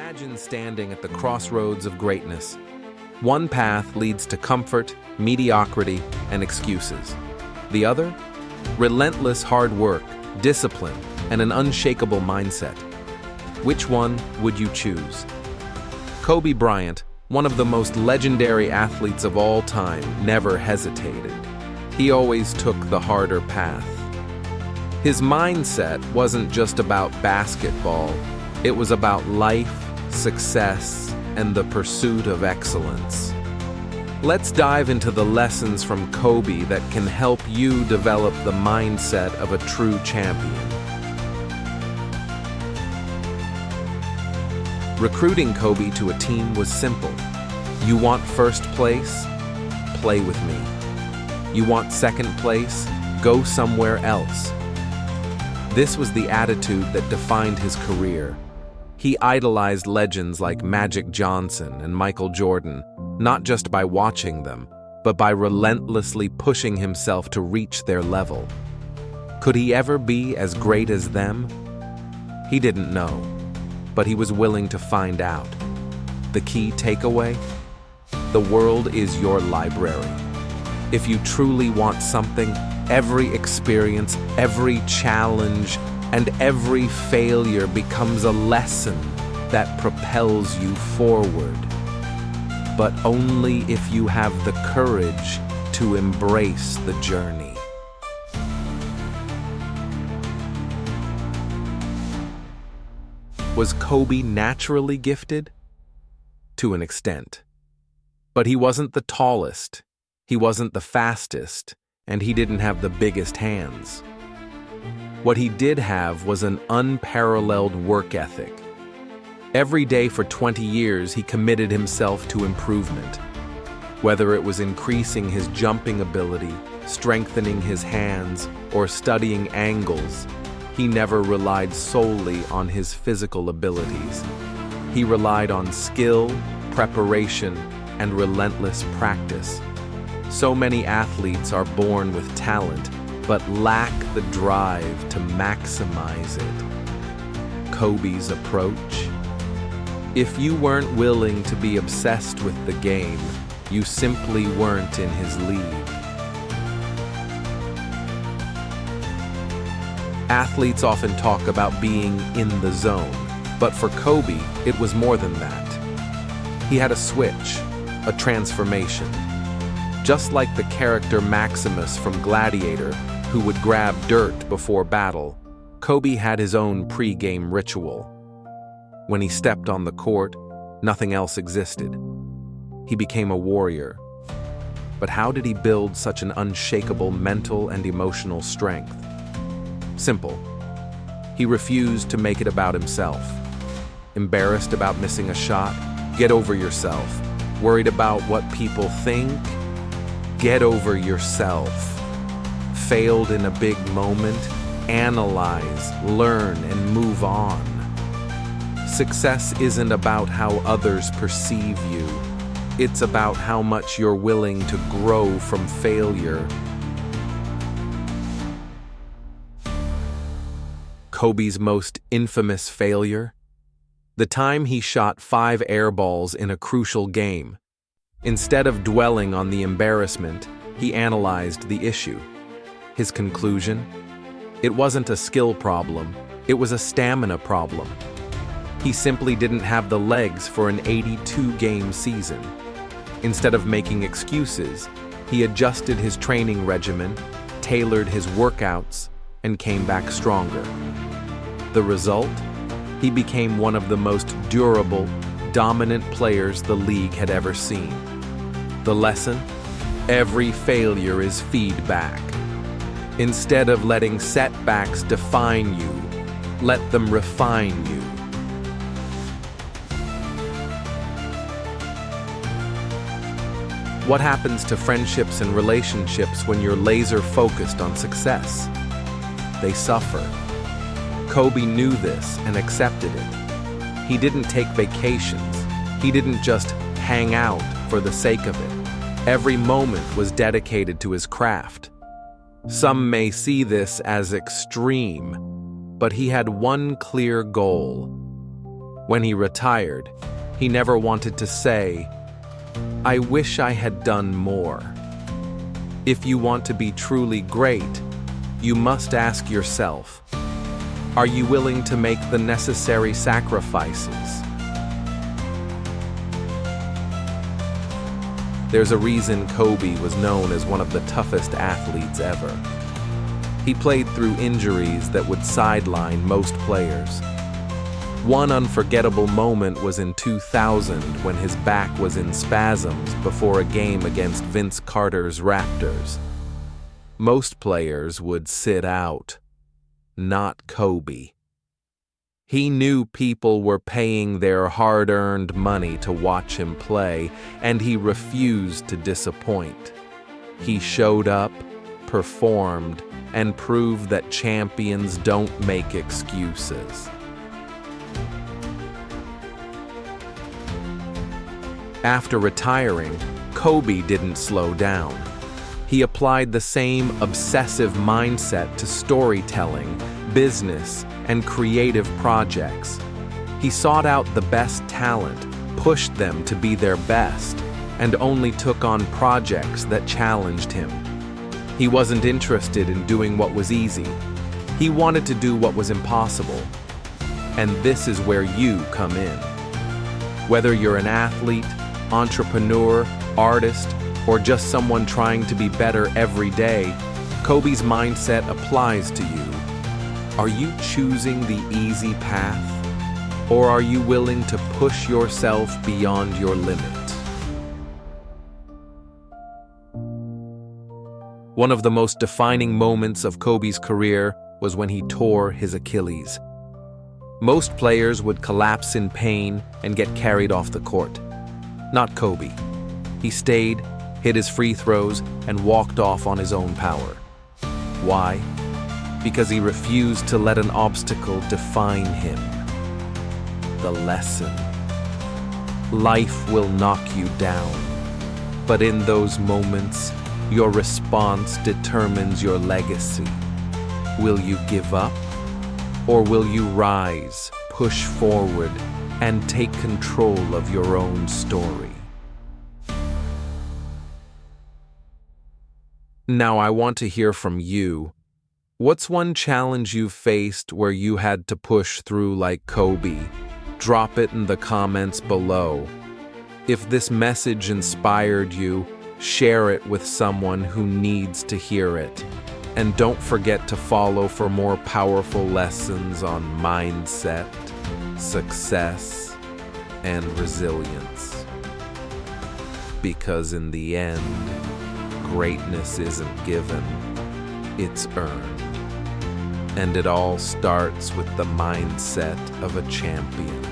Imagine standing at the crossroads of greatness. One path leads to comfort, mediocrity, and excuses. The other? Relentless hard work, discipline, and an unshakable mindset. Which one would you choose? Kobe Bryant, one of the most legendary athletes of all time, never hesitated. He always took the harder path. His mindset wasn't just about basketball, it was about life, success, and the pursuit of excellence. Let's dive into the lessons from Kobe that can help you develop the mindset of a true champion. Recruiting Kobe to a team was simple. You want first place? Play with me. You want second place? Go somewhere else. This was the attitude that defined his career. He idolized legends like Magic Johnson and Michael Jordan, not just by watching them, but by relentlessly pushing himself to reach their level. Could he ever be as great as them? He didn't know, but he was willing to find out. The key takeaway? The world is your library. If you truly want something, every experience, every challenge, and every failure becomes a lesson that propels you forward. But only if you have the courage to embrace the journey. Was Kobe naturally gifted? To an extent. But he wasn't the tallest, he wasn't the fastest, and he didn't have the biggest hands. What he did have was an unparalleled work ethic. Every day for 20 years, he committed himself to improvement. Whether it was increasing his jumping ability, strengthening his hands, or studying angles, he never relied solely on his physical abilities. He relied on skill, preparation, and relentless practice. So many athletes are born with talent, but lack the drive to maximize it. Kobe's approach? If you weren't willing to be obsessed with the game, you simply weren't in his league. Athletes often talk about being in the zone, but for Kobe, it was more than that. He had a switch, a transformation. Just like the character Maximus from Gladiator, who would grab dirt before battle, Kobe had his own pre-game ritual. When he stepped on the court, nothing else existed. He became a warrior. But how did he build such an unshakable mental and emotional strength? Simple. He refused to make it about himself. Embarrassed about missing a shot? Get over yourself. Worried about what people think? Get over yourself. Failed in a big moment? Analyze, learn, and move on. Success isn't about how others perceive you. It's about how much you're willing to grow from failure. Kobe's most infamous failure? The time he shot 5 air balls in a crucial game. Instead of dwelling on the embarrassment, he analyzed the issue. His conclusion? It wasn't a skill problem, it was a stamina problem. He simply didn't have the legs for an 82-game season. Instead of making excuses, he adjusted his training regimen, tailored his workouts, and came back stronger. The result? He became one of the most durable, dominant players the league had ever seen. The lesson? Every failure is feedback. Instead of letting setbacks define you, let them refine you. What happens to friendships and relationships when you're laser-focused on success? They suffer. Kobe knew this and accepted it. He didn't take vacations. He didn't just hang out for the sake of it. Every moment was dedicated to his craft. Some may see this as extreme, but he had one clear goal: When he retired, he never wanted to say, "I wish I had done more." If you want to be truly great, you must ask yourself, are you willing to make the necessary sacrifices? There's a reason Kobe was known as one of the toughest athletes ever. He played through injuries that would sideline most players. One unforgettable moment was in 2000 when his back was in spasms before a game against Vince Carter's Raptors. Most players would sit out. Not Kobe. He knew people were paying their hard-earned money to watch him play, and he refused to disappoint. He showed up, performed, and proved that champions don't make excuses. After retiring, Kobe didn't slow down. He applied the same obsessive mindset to storytelling, business, and creative projects. He sought out the best talent, pushed them to be their best, and only took on projects that challenged him. He wasn't interested in doing what was easy. He wanted to do what was impossible. And this is where you come in. Whether you're an athlete, entrepreneur, artist, or just someone trying to be better every day, Kobe's mindset applies to you. Are you choosing the easy path, or are you willing to push yourself beyond your limit? One of the most defining moments of Kobe's career was when he tore his Achilles. Most players would collapse in pain and get carried off the court. Not Kobe. He stayed, hit his free throws, and walked off on his own power. Why? Because he refused to let an obstacle define him. The lesson. Life will knock you down, but in those moments, your response determines your legacy. Will you give up, or will you rise, push forward, and take control of your own story? Now I want to hear from you. What's one challenge you've faced where you had to push through like Kobe? Drop it in the comments below. If this message inspired you, share it with someone who needs to hear it. And don't forget to follow for more powerful lessons on mindset, success, and resilience. Because in the end, greatness isn't given, it's earned. And it all starts with the mindset of a champion.